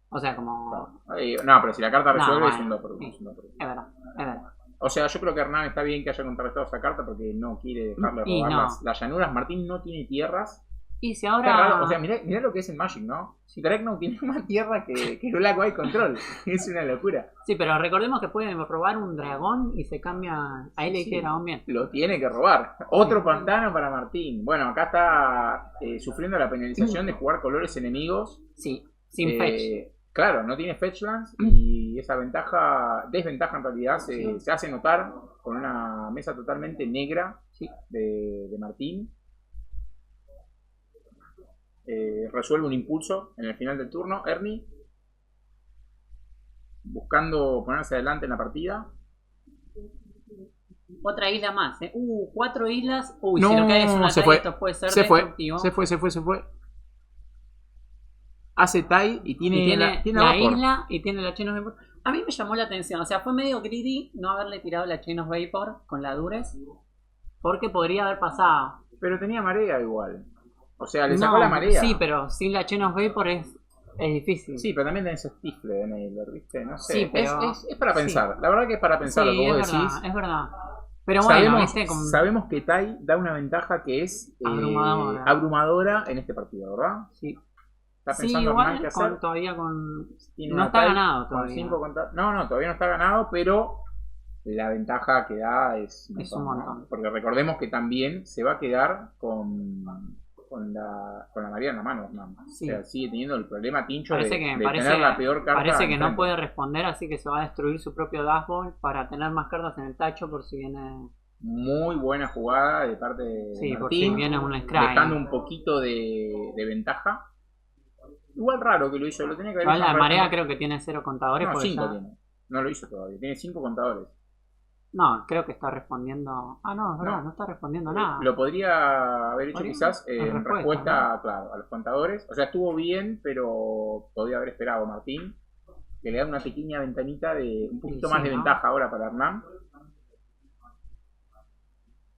O sea, como... No, pero si la carta No, resuelve es bueno, un 2 por 1. sí. Es verdad. O sea, yo creo que Hernán está bien que haya contrarrestado esa carta porque no quiere dejarle Y robar no. las llanuras. Martín no tiene tierras. Y si Está ahora... raro. O sea, mirá lo que es el Magic, ¿no? Si Dreadnought tiene más tierra que Black White Control. Es una locura. Sí, pero recordemos que pueden robar un dragón y se cambia... Ahí le dije Sí. dragón bien. Lo tiene que robar. Otro pantano para Martín. Bueno, acá está sufriendo la penalización de jugar colores enemigos. Sí, sin fetch. Claro, no tiene fetchlands y esa desventaja en realidad se hace notar con una mesa totalmente negra de Martín. Resuelve un impulso en el final del turno. Ernie, buscando ponerse adelante en la partida. Otra isla más, 4 islas. Uy, No, si lo que hay es una se talla, fue. esto puede ser Se fue. destructivo. Se fue. Hace tie y tiene la vapor. isla y tiene la Chain of Vapor. A mí me llamó la atención, o sea, fue medio greedy no haberle tirado la Chain of Vapor con la Dures, porque podría haber pasado. Pero tenía marea igual. O sea, le sacó la marea. Sí, pero sin la Chain of Vapor es difícil. Sí, pero también tenés Stifle de Naylor, ¿viste? No sé. Sí, pero- es para pensar. La verdad que es para pensar lo que vos decís. Es verdad. Pero bueno, ¿viste? Como... Sabemos que Tai da una ventaja que es abrumadora en este partido, ¿verdad? Sí. Está Sí, pensando igual en qué hacer. todavía con... Tiene No una está tie ganado con todavía. 5 No, todavía no está ganado, pero la ventaja que da es un montón. ¿no? Porque recordemos que también se va a quedar con la María en la mano, ¿no? Sí. O sea, sigue teniendo el problema tincho Parece de que, tener la peor carta. parece que no enfrente. puede responder, así que se va a destruir su propio dashboard para tener más cartas en el tacho por si viene... Muy buena jugada de parte de Sí, por Martín, si viene un scry. dejando un poquito de ventaja. Igual raro que lo hizo, lo tenía que haber Igual hecho la en marea realidad. creo que tiene 0 contadores. No, porque 5 ya- tiene. No lo hizo todavía, tiene 5 contadores. No, creo que está respondiendo... Ah, no, es verdad, No. no está respondiendo nada. Lo podría haber hecho ¿Podría? quizás En en respuesta, respuesta, claro, a los contadores. O sea, estuvo bien, pero podría haber esperado Martín. Que le da una pequeña ventanita de un poquito Sí, más de ¿no? ventaja ahora para Hernán.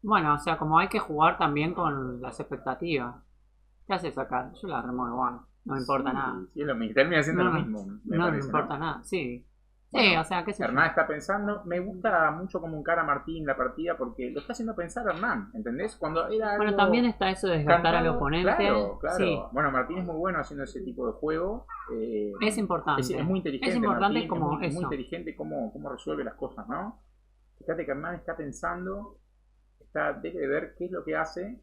Bueno, o sea, como hay que jugar también con las expectativas. ¿Qué haces acá? Yo la remuevo igual, no me importa Sí, nada. Sí, termina siendo No, lo mismo. Me No me parece, importa nada, sí. Sí, Sí, o sea, qué sé yo. Hernán está pensando. Me gusta mucho cómo encara Martín la partida porque lo está haciendo pensar Hernán, ¿entendés? Cuando era Bueno, algo también está eso de desgastar al cantado, oponente. Claro. Sí, Bueno, Martín es muy bueno haciendo ese tipo de juego. es importante. Es muy inteligente. Es importante Martín, como es muy eso. inteligente cómo resuelve las cosas, ¿no? Fíjate que Hernán está pensando, debe ver qué es lo que hace.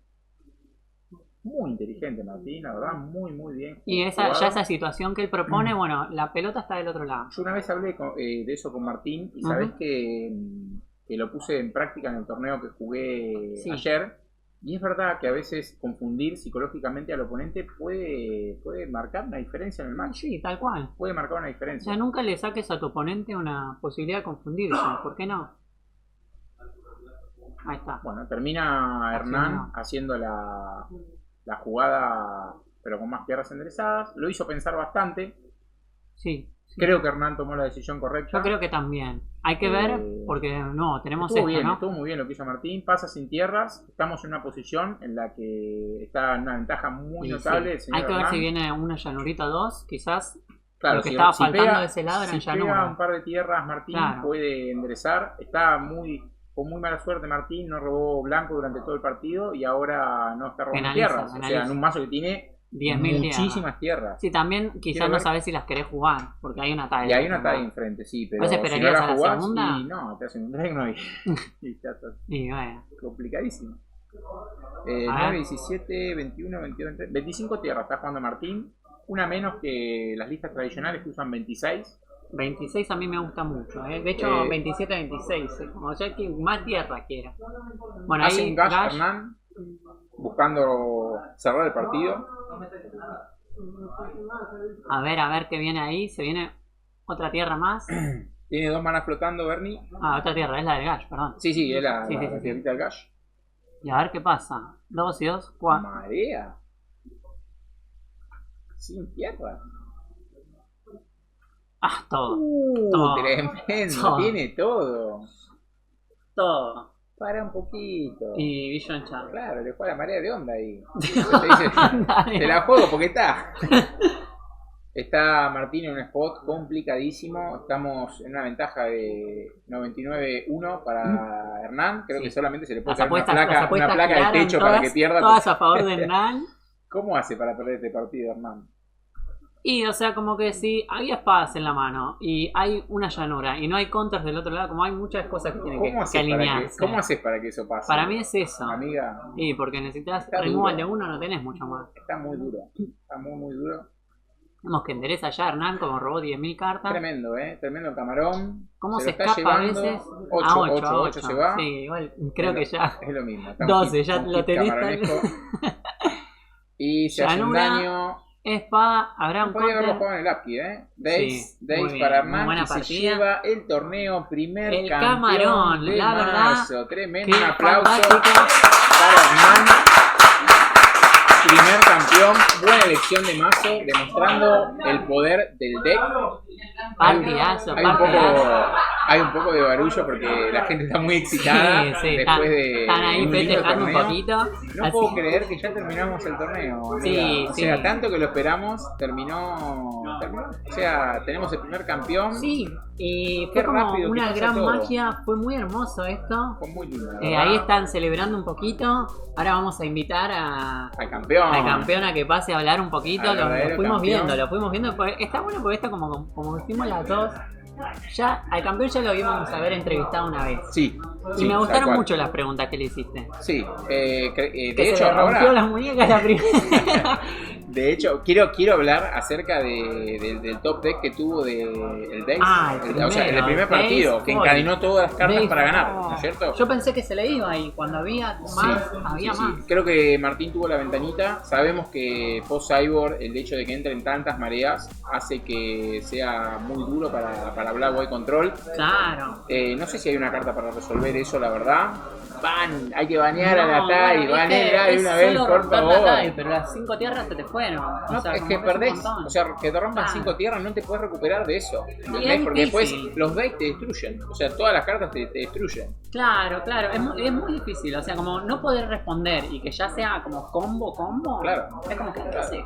Muy inteligente Martín, la verdad, muy bien. Y ya esa situación que él propone, bueno, la pelota está del otro lado. Yo una vez hablé de eso con Martín y sabés que lo puse en práctica en el torneo que jugué ayer. Y es verdad que a veces confundir psicológicamente al oponente puede marcar una diferencia en el match. Sí, tal cual. Puede marcar una diferencia. O sea, nunca le saques a tu oponente una posibilidad de confundirse. ¿Por qué no? Ahí está. Bueno, termina Hernán haciendo la jugada, pero con más tierras enderezadas. Lo hizo pensar bastante. Sí. Creo que Hernán tomó la decisión correcta. Yo creo que también. Hay que ver, porque no, tenemos estuvo esto, bien, ¿no? Estuvo muy bien lo que hizo Martín. Pasa sin tierras. Estamos en una posición en la que está en una ventaja muy notable. Sí. Hay que ver si viene una llanurita 2, quizás. Claro, lo que estaba faltando de ese lado era llanura. Pega un par de tierras, Martín puede enderezar. Está con muy mala suerte Martín, no robó blanco durante todo el partido y ahora no está robando tierras. O sea, en un mazo que tiene 10.000 muchísimas tierras. Sí, también quizás no sabes si las querés jugar, porque hay una talla. Y hay una talla enfrente, sí, pero si no la jugás, segunda? y no, te hacen un dragno y bueno. Complicadísimo. 9, 17, 21, 22, 25 tierras está jugando Martín. Una menos que las listas tradicionales que usan 26. 26 a mí me gusta mucho, De hecho, 27, 26. Como ya que más tierra quiera. Bueno, hace ahí un gash Hernán buscando cerrar el partido. A ver qué viene ahí. Se viene otra tierra más. Tiene 2 manas flotando, Bernie. Otra tierra, es la del gash, perdón. Sí, es la tierrita del gash. Y a ver qué pasa. 2 y 2, 4. Marea. Sin tierra. Todo. Tremendo. Todo. Tiene todo. Todo. Para un poquito. Y Vision Chat. Claro, le juega la marea de onda ahí. Te la juego porque está. Está Martín en un spot complicadísimo. Estamos en una ventaja de 99-1 para Hernán. Creo que solamente se le puede caer una placa de techo para que pierda. Todas a favor de Hernán. ¿Cómo hace para perder este partido, Hernán? Y, o sea, como que si hay espadas en la mano y hay una llanura y no hay counters del otro lado, como hay muchas cosas que tienen que alinearse. ¿Cómo haces para que eso pase? Para mí es eso. Amiga. Y porque necesitas removal de uno, no tenés mucho más. Está muy duro. Está muy duro. Tenemos que endereza ya Hernán, como robó 10.000 cartas. Tremendo, Tremendo el camarón. ¿Cómo se escapa a veces? 8 se va. Sí, igual creo que ya. Es lo mismo. 12, ya lo tenés. Y se hace un daño. Espada, habrá un podría haberlo jugado en el Apki, Days para Hernán y se lleva el torneo primer camarón de la marzo. verdad. Tremendo, un aplauso para Hernán. Primer campeón, buena elección de mazo, demostrando el poder del deck. Partidazo, hay un poco de barullo porque la gente está muy excitada después de están ahí festejando un poquito. No puedo creer que ya terminamos el torneo. O sea, tanto que lo esperamos, terminó. O sea, tenemos el primer campeón. Sí, y fue como una gran magia, fue muy hermoso esto. Fue muy lindo. Ahí están celebrando un poquito. Ahora vamos a invitar al campeón a que pase a hablar un poquito. Lo fuimos viendo. Está bueno porque esto como hicimos las dos. Ya al campeón ya lo habíamos entrevistado una vez. Sí. Y me gustaron mucho las preguntas que le hiciste. Sí. De hecho, se le rompió ahora las muñecas la primera. De hecho, quiero hablar acerca del top deck que tuvo el Days. El primer partido, que encadenó todas las cartas para ganar, ¿no es cierto? Yo pensé que se le iba y cuando había más. Creo que Martín tuvo la ventanita. Sabemos que post Cyborg, el hecho de que entren tantas mareas hace que sea muy duro para Black White Control. Claro. No sé si hay una carta para resolver eso, la verdad. Hay que banear a la TAI, banear de una vez, por favor. Pero las 5 tierras se te fueron. bueno. No, O sea, es como que es un perdés, montón. o sea, que te rompan Claro. 5 tierras no te puedes recuperar de eso, es ¿entendés? Porque después difícil. los bait te destruyen, o sea, todas las cartas te destruyen. Claro, es muy difícil, o sea, como no poder responder y que ya sea como combo, Claro. es como que, ¿qué haces?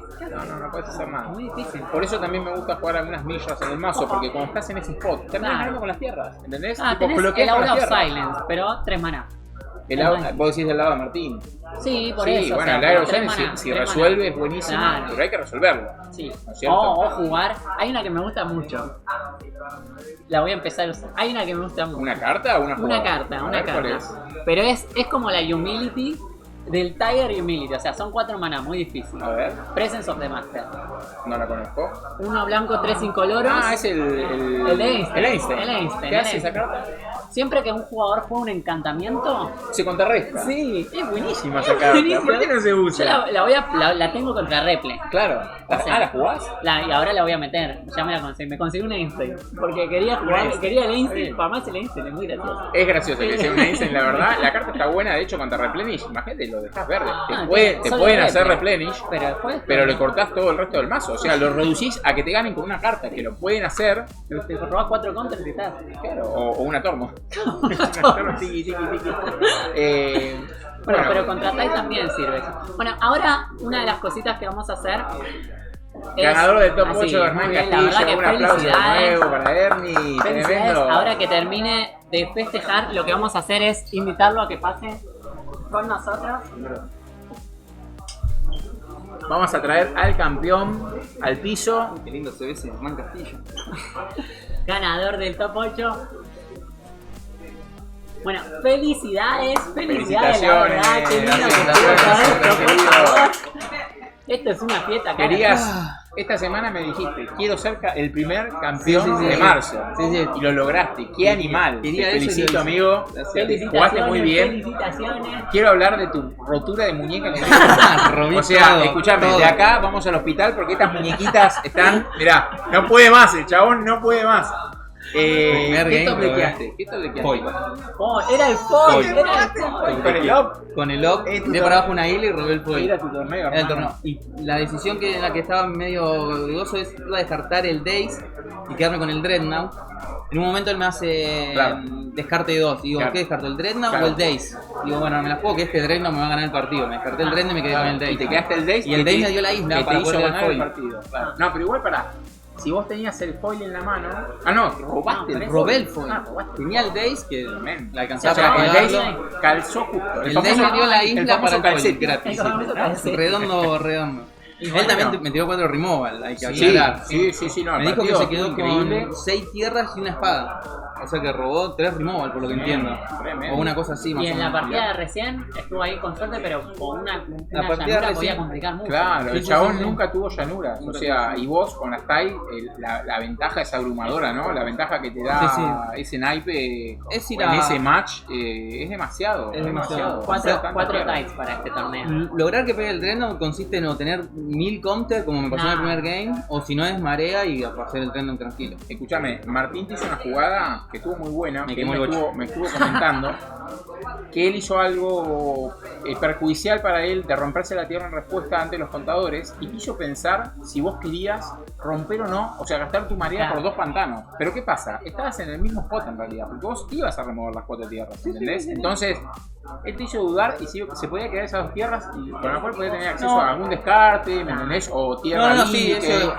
No puedes hacer nada. Es muy difícil. Por eso también me gusta jugar algunas millas en el mazo, porque cuando estás en ese spot, terminas Claro. ganando con las tierras, ¿entendés? Ah, Tipo, tenés bloqueas el con Aura las of tierras. Silence, pero 3 maná. Vos decís del lado de Martín. Sí, por Sí, eso. bueno, o sea, el Aero 3 Silence, maná, si 3 resuelve maná. es buenísimo, Claro. pero hay que resolverlo. Sí. ¿No es cierto? O jugar. Hay una que me gusta mucho. La voy a empezar a usar. Hay una que me gusta mucho. ¿Una carta o una jugada? Una carta, A una ver, ¿cuál carta. es? Pero es como la Humility del Tiger Humility. O sea, son 4 maná, muy difícil. A ver, Presence of the Master. no la conozco. 1 blanco, 3 incoloros. Ah, es el El de Einstein. El Einstein. El Einstein, ¿Qué el hace esa Einstein. carta? Siempre que un jugador juega un encantamiento. Se contrarresta. Sí, Es buenísima es esa carta. buenísimo. ¿Por qué no se Yo usa? la tengo contra Reple. Claro. O sea, ¿La jugás? Y ahora la voy a meter. Ya me la conseguí. Me conseguí un Einstein. Porque quería jugar, Einstein. quería el Einstein. Bien. Para más el Einstein es muy gracioso. Es gracioso que sea una Einstein, la verdad. La carta está buena, de hecho, contra Replenish. Imagínate, lo dejas verde. Ah, Te solo pueden Reple. hacer Replenish, Pero después. pero le cortás todo el resto del mazo. O sea, lo reducís a que te ganen con una carta, que lo pueden hacer. Te robás 4 counters y estás. Claro, o una Tormo. Una Tormo, tiki, tiki, tiki. Bueno, pero contra Tai también sirve eso. Bueno, ahora una de las cositas que vamos a hacer. es- ganador del top así, 8 de Hernán muy bien, la verdad Castillo. que Un aplauso de felicidades. nuevo para Ernie. Felicidades. Tremendo. Ahora que termine de festejar, lo que vamos a hacer es invitarlo a que pase con nosotros. Vamos a traer al campeón al piso. Qué lindo se ve ese Hernán Castillo. Ganador del top 8. Bueno, felicidades, la verdad, qué lindo que Felicitaciones, estuvo todo esto, por querido. favor. Esto es una fiesta, cara. Querías, esta semana me dijiste, quiero ser el primer campeón Sí, sí, de sí. marzo. Sí. Y lo lograste, qué animal. Quería Te eso y felicito, lo hice. amigo. Gracias. Jugaste muy bien. Felicitaciones. Quiero hablar de tu rotura de muñeca. Rompí O sea, todo, escúchame, todo. de acá vamos al hospital porque estas muñequitas están. Mirá, no puede más, el chabón no puede más. Primer ¿Qué game, top lequeaste? ¿Qué top lequeaste? Foil. Oh, era el foil, Foil. era el foil. Con el up. Con el lock, Es tu de para abajo una isla y robé el foil. Mira tu torneo, Era el hermano. torneo. Y la decisión en la que estaba medio dudoso es iba a descartar el Daze y quedarme con el Dreadnought. En un momento él me hace Claro. descarte de 2. Digo, Claro. ¿qué descarto? ¿El Dreadnought Claro. o el Daze? Digo, bueno, me la juego que este Dreadnought me va a ganar el partido. Me descarté el Dreadnought y me quedé con el Daze. Y te quedaste el Daze. Y el que Daze te- me dio la isla que para te hizo poder ganar el foil. partido. Claro. No, pero igual pará. Si vos tenías el foil en la mano. Ah, no, robaste No, el Robé foil. el foil. Ah, robaste. Tenía el Daze que Men. la O alcanzaba sea, para el pegarlo. Daze calzó justo. El Daze me dio la isla el para famoso el foil calcetín. gratis. El famoso calcetín. Redondo. Y Él bueno, también me tiró 4 removal, hay que Sí, aclarar. sí, no. el Me dijo que partido se quedó fue increíble. con 6 tierras y una espada. O sea que robó 3 removal, por lo que entiendo. Tremendo. O una cosa así, más Y o en la menos. partida de recién estuvo ahí con suerte, pero con una La partida llanura de podía recién- complicar mucho. Claro, Sí, el sí, chabón sí, sí. nunca tuvo llanuras. O Nunca sea, tuvo. y vos con las TAI, la ventaja es abrumadora, ¿no? La ventaja que te da Sí, ese naipe Es ir en a- ese match es demasiado. Es demasiado. Cuatro tierras. tides para este torneo. Lograr que pegue el Dreadnought consiste en o tener 1000 counter, como me pasó en el No. primer game, o si no es marea y hacer el Dreadnought tranquilo. Escúchame, Martín te hizo una jugada que estuvo muy buena, Me que quemó él el me estuvo comentando, que él hizo algo perjudicial para él de romperse la tierra en respuesta ante los contadores y quiso pensar si vos querías romper o no, o sea, gastar tu marea Claro. por 2 pantanos. Pero ¿qué pasa? Estabas en el mismo spot en realidad, porque vos ibas a remover las 4 tierras, ¿entendés? Entonces, él te hizo dudar y si se podía quedar esas 2 tierras y con las cuales podía tener acceso No. a algún descarte, ¿me entendés? O tierra No, sí, límite. eso-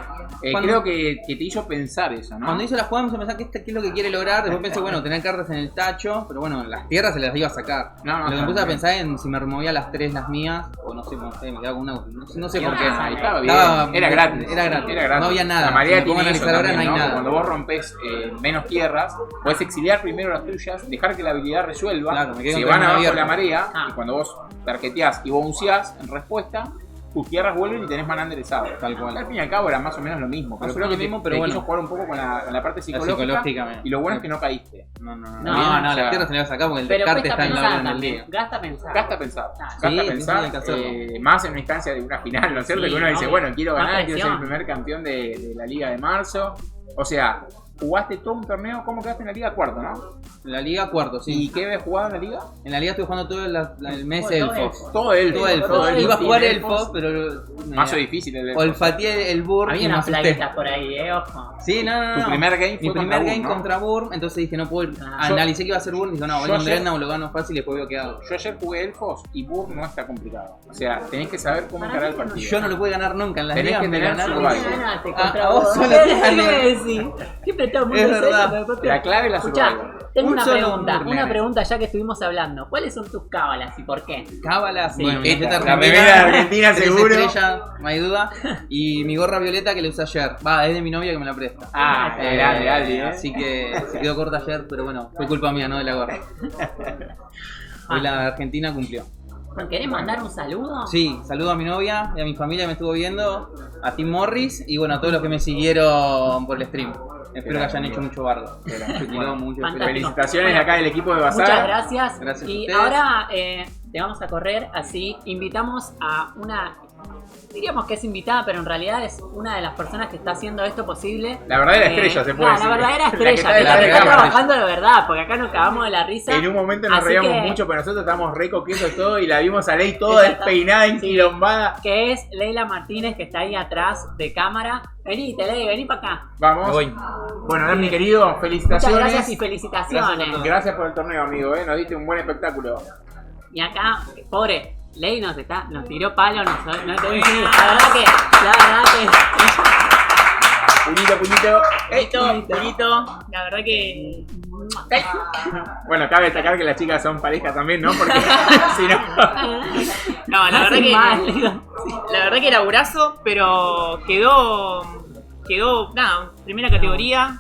cuando- Creo que te hizo pensar eso, ¿no? Cuando hice la jugada me hizo pensar qué es lo que quiere lograr. Después pensé, bueno, tener cartas en el tacho, pero bueno, las tierras se las iba a sacar. No, Lo que me puse a bien. pensar en si me removía las 3 las mías, o no sé, me quedaba con una. No sé por qué. Ahí estaba bien. Estaba- Era gratis. Era gratis. No había nada. La marea Si me pongo a tiene eso analizar ahora, también, no hay nada. Cuando vos rompes menos tierras, podés exiliar primero las tuyas, dejar que la habilidad resuelva. Claro, me quedo se con van una abajo abierta. la marea Ah. y cuando vos tarjeteás y bounceás en respuesta, tus tierras vuelven y tenés maná enderezado. Tal cual. Al fin y al cabo era más o menos lo mismo. Pero Más o creo menos que lo mismo, te pero quiso bueno. jugar un poco con la parte psicológica. Psicológicamente. Y lo bueno es que no caíste. No, No, no, o sea, las tierras se las iba a sacar porque el Pero descarte cuesta está en la pensar orden del también. día. Gasta pensar. Gasta pensar, Claro. gasta Sí, sí, pensar, hay que hacerlo. más en una instancia de una final, ¿no es cierto? Sí, Que uno dice, obvio. bueno, quiero Más ganar, quiero ser el presión. primer campeón de la Liga de Marzo. O sea, jugaste todo un torneo, ¿cómo quedaste en la liga? Cuarto, ¿no? En la liga cuarto, sí. ¿Y qué habías jugado en la liga? En la liga estuve jugando todo el mes Todo elfos. Todo elfo. Todo elfo. Iba a jugar elfos, pero... Mazo difícil el elfo. Olfateé el Burr y Había me unas asusté. plaguitas por ahí, ojo. Sí, no. Tu primer game Mi fue primer game Burr, ¿no? contra Burr, entonces dije, no puedo... Ah. Analicé que iba a ser Burr y dije, no, voy Yo con ayer- Dreadnought, lo gano fácil y después veo qué hago. Yo ayer jugué elfos y Burr no está complicado. O sea, tenés que saber cómo encarar el partido. Yo no lo pude ganar nunca en las Tenés ligas, que me tener ganaron. survival. Ganaste Ah, contra a vos vos. solo te ¿Qué gané. me decís? Siempre todo el mundo Es dice verdad. eso, pero después La clave es la Escuchá, survival. tengo Un una solo pregunta, Burr, una nene. pregunta ya que estuvimos hablando. ¿Cuáles son tus cábalas y por qué? Cábalas, Sí. bueno, mi Esta, camiseta la remera de Argentina, 3 seguro. estrellas, no hay duda. Y mi gorra violeta que la usé ayer. Va, es de mi novia que me la presta. Ah, grande, Aldi, Así que se quedó corta ayer, pero bueno, fue culpa mía, no de la gorra. Hoy la Argentina cumplió. ¿Querés mandar un saludo? Sí, saludo a mi novia y a mi familia que me estuvo viendo, a Tim Morris y bueno, a todos los que me siguieron por el stream. Espero que hayan hecho mucho bardo. Bueno, Mucho fantástico. felicitaciones acá del equipo de Bazar. Muchas gracias. Gracias a Y ustedes. ahora te vamos a correr así. Invitamos a una... Diríamos que es invitada, pero en realidad es una de las personas que está haciendo esto posible. La verdadera estrella, se puede no, decir. la verdadera La que estrella, está que es la que detrás está de cámara. trabajando de verdad, porque acá nos cagamos de la risa. En un momento nos Así reíamos que- mucho, pero nosotros estábamos re coquetos todo y la vimos a Ley toda Ella está- despeinada, sí. enquilombada. Que es Leila Martínez, que está ahí atrás de cámara. Venite, Leila, vení para acá. Vamos. Me voy. Bueno, ahora mi querido, Muchas felicitaciones. gracias y felicitaciones. Gracias por el torneo, amigo, nos diste un buen espectáculo. Y acá, pobre, Ley nos tiró palo, no te voy a decir, la verdad que, Puñito. La verdad que. Bueno, cabe destacar que las chicas son pareja también, ¿no? Porque si no... No, la verdad Hacen que. mal, digo. La verdad que laburazo, pero quedó. Nada, primera categoría.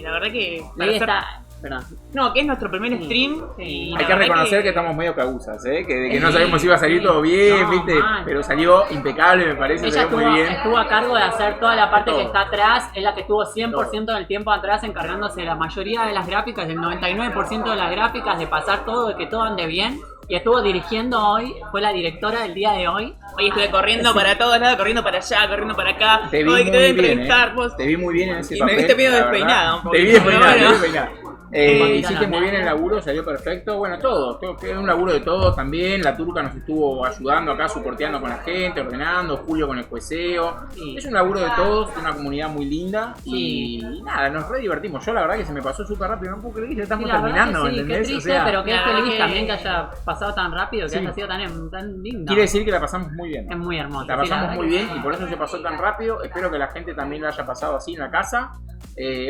La verdad que. para Ley ser- está, perdón. No, que es nuestro primer stream. Y la Hay que verdad reconocer que estamos medio caguzas, ¿eh? Que no sabemos si iba a salir todo bien, No, ¿viste? mal. Pero salió impecable, me parece, Ella salió muy bien. estuvo a cargo de hacer toda la parte Todo. que está atrás, es la que estuvo 100% del tiempo atrás encargándose de la mayoría de las gráficas, el 99% de las gráficas, de pasar todo, de que todo ande bien. Y estuvo dirigiendo hoy, fue la directora del día de hoy. Hoy estuve corriendo para todos lados, corriendo para allá, corriendo para acá. Te vi Hoy muy te voy a bien, entrevistar, vos. Te vi muy bien en ese Y me papel. viste medio la verdad. despeinada un Te vi poquito, pero despeinada, te vi bueno. despeinada. Poquito Hiciste no, muy bien no. el laburo, salió perfecto. Bueno, todo fue un laburo de todos también. La turca nos estuvo ayudando acá, soporteando con la gente, ordenando, Julio con el jueceo. Sí. Es un laburo de todos, una comunidad muy linda. Sí. Y nada, nos re divertimos. Yo la verdad que se me pasó súper rápido, no puedo creer que ya estamos Sí, la verdad terminando, que sí, ¿entendés? qué triste, O sea, pero qué la verdad feliz que- también que haya pasado tan rápido, que Sí. haya sido tan lindo. quiere decir que la pasamos muy bien. Es muy hermoso. La sí, pasamos verdad muy que bien sí. y por eso se pasó tan rápido. Espero que la gente también lo haya pasado así en la casa.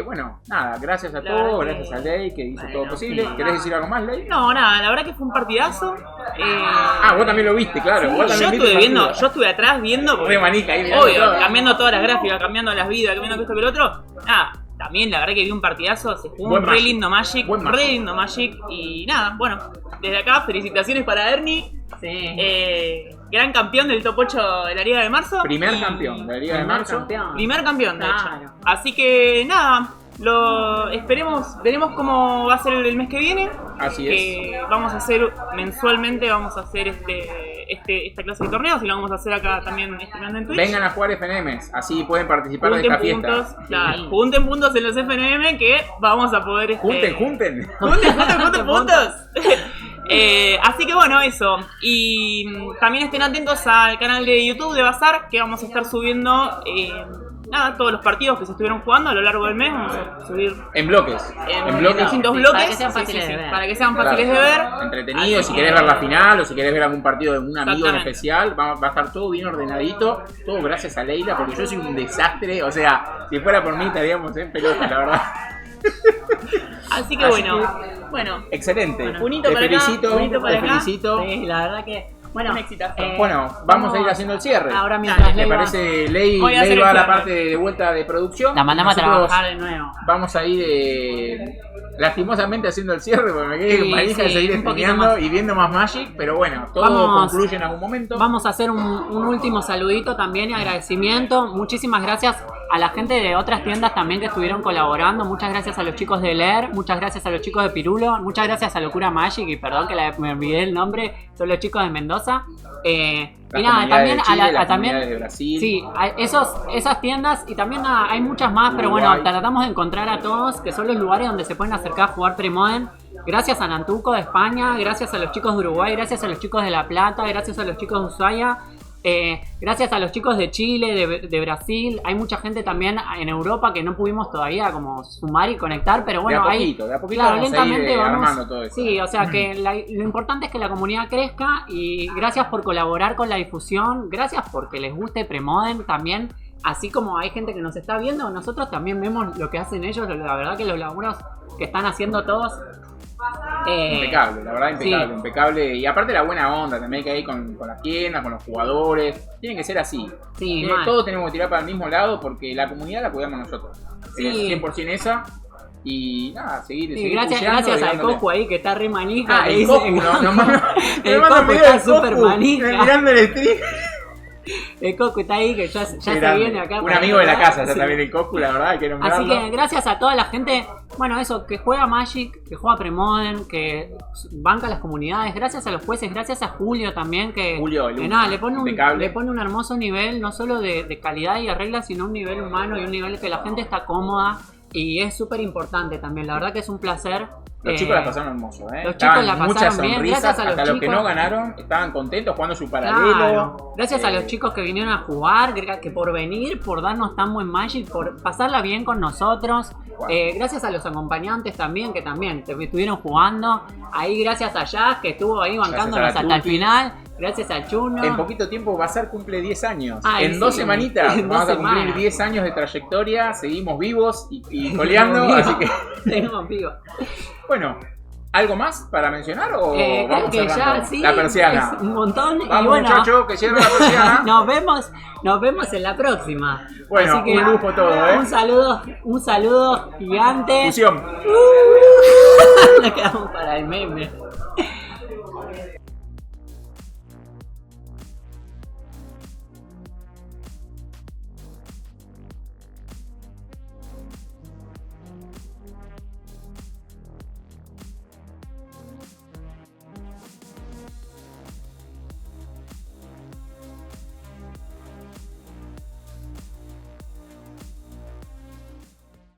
Bueno, nada, gracias a La todos, verdad que- gracias a Ley que hizo Bueno, todo posible. sí. ¿Querés decir algo más, Ley? No, nada, la verdad que fue un partidazo. Vos también lo viste, claro. Vos también Yo viste estuve el viendo, partido. yo estuve atrás viendo, porque Re manija ahí mirando obvio, todo. cambiando todas las gráficas, cambiando las vidas, cambiando esto que lo otro. Nada, también la verdad que vi un partidazo, se jugó Buen un re Magic. lindo Magic, Buen Magic. re lindo Magic. Y nada, bueno, desde acá felicitaciones para Ernie, Sí. gran campeón del top 8 de la Liga de Marzo. Primer Y- campeón de la Liga de Primer Marzo. campeón. Primer campeón, de Claro. hecho. Así que nada, lo esperemos, veremos cómo va a ser el mes que viene. Así es. Que vamos a hacer mensualmente, vamos a hacer esta clase de torneos y lo vamos a hacer acá también streamando en Twitch. Vengan a jugar FNMs, así pueden participar de Junten esta fiesta. puntos, claro, junten puntos en los FNM que vamos a poder... Junten. Junten puntos. Así que bueno, eso. Y también estén atentos al canal de YouTube de Bazar, que vamos a estar subiendo nada, todos los partidos que se estuvieron jugando a lo largo del mes. Vamos a subir En bloques. En bloques. distintos Sí, bloques. para que sean fáciles de ver. Para que sean fáciles de ver. Entretenido, Así si que- querés ver la final o si querés ver algún partido de un amigo en Exactamente. especial, va a estar todo bien ordenadito, todo gracias a Leila, porque yo soy un desastre, o sea, si fuera por mí estaríamos en pelota, la verdad. Así que Así bueno, Excelente. Bueno, bonito te para acá, felicito, bonito para te acá. felicito. Sí, la verdad que. Bueno, Un exitazo. Bueno, vamos a ir haciendo el cierre. Ahora mientras ¿Te Ley va- parece? Ley Voy a hacer Ley el va a la cierre. parte de vuelta de producción. la mandamos a Nosotros trabajar de nuevo. Vamos a ir lastimosamente haciendo el cierre porque me quedé Sí, manija de sí, seguir un poquito streameando más. y viendo más Magic, pero bueno, todo Vamos- concluye en algún momento. Vamos a hacer un último saludito también y agradecimiento. Muchísimas gracias a la gente de otras tiendas también que estuvieron colaborando. Muchas gracias a los chicos de Leer, muchas gracias a los chicos de Pirulo, muchas gracias a Locura Magic, y perdón que me olvidé el nombre, son los chicos de Mendoza. Y nada, también de Chile, a también de Brasil. sí, esas tiendas, y también hay muchas más, pero bueno, Uruguay. tratamos de encontrar a todos, que son los lugares donde se pueden acercar a jugar Premodern. Gracias a Nantuco de España, gracias a los chicos de Uruguay, gracias a los chicos de La Plata, gracias a los chicos de Ushuaia. Gracias a los chicos de Chile, de Brasil. Hay mucha gente también en Europa que no pudimos todavía como sumar y conectar, pero bueno, de a poquito claro, vamos a ir lentamente armando todo esto. Sí, o sea que lo importante es que la comunidad crezca, y gracias por colaborar con la difusión, gracias porque les guste Premodern también. Así como hay gente que nos está viendo, nosotros también vemos lo que hacen ellos. La verdad que los laburos que están haciendo todos... Impecable, la verdad impecable, sí. Impecable. Y aparte la buena onda también que hay con las tiendas, con los jugadores. Tiene que ser así. Sí, mal. Todos tenemos que tirar para el mismo lado porque la comunidad la cuidamos nosotros. Sí. Es 100% esa. Y nada, seguir Sí, gracias pusheando y al dándole. Cocu ahí que está re manija. Ah, que el dice- Cocu, El Cocu está súper manija. mirando el stream. El Cocu está ahí que ya se Grande. viene acá. Un para amigo de la acá. casa, ya Sí. también el Cocu, la verdad, hay que nombrarlo. Así que gracias a toda la gente, bueno, eso, que juega Magic, que juega Premodern, que banca las comunidades, gracias a los jueces, gracias a Julio también, que Julio, que nada, le pone impecable. un hermoso nivel, no solo de calidad y de reglas, sino un nivel humano y un nivel que la gente está cómoda, y es súper importante también, la verdad que es un placer. Los chicos la pasaron hermoso, ¿eh? Los chicos la Estaban pasaron muchas bien, sonrisas, gracias a los hasta los que chicos. no ganaron estaban contentos jugando su paralelo. Claro. Gracias a los chicos que vinieron a jugar, que por venir, por darnos tan buen Magic, por pasarla bien con nosotros. Wow. Gracias a los acompañantes también, que también estuvieron jugando. Ahí gracias a Jazz, que estuvo ahí bancándonos Gracias a hasta el Tuti. final. Gracias a Chuno. En poquito tiempo Bazar cumple 10 años. Ay, En 2 sí, semanitas en vamos 2 a cumplir semanas. 10 años de trayectoria. Seguimos vivos y coleando. Así que, Seguimos vivos. bueno, ¿algo más para mencionar o Creo vamos que cerrando? ya sí. La persiana. Es un montón. Vamos, y bueno, muchachos, que cierren la persiana. nos vemos en la próxima. Bueno, Así que, un lujo todo, ¿eh? Un saludo gigante. Fusión. Nos quedamos para el meme.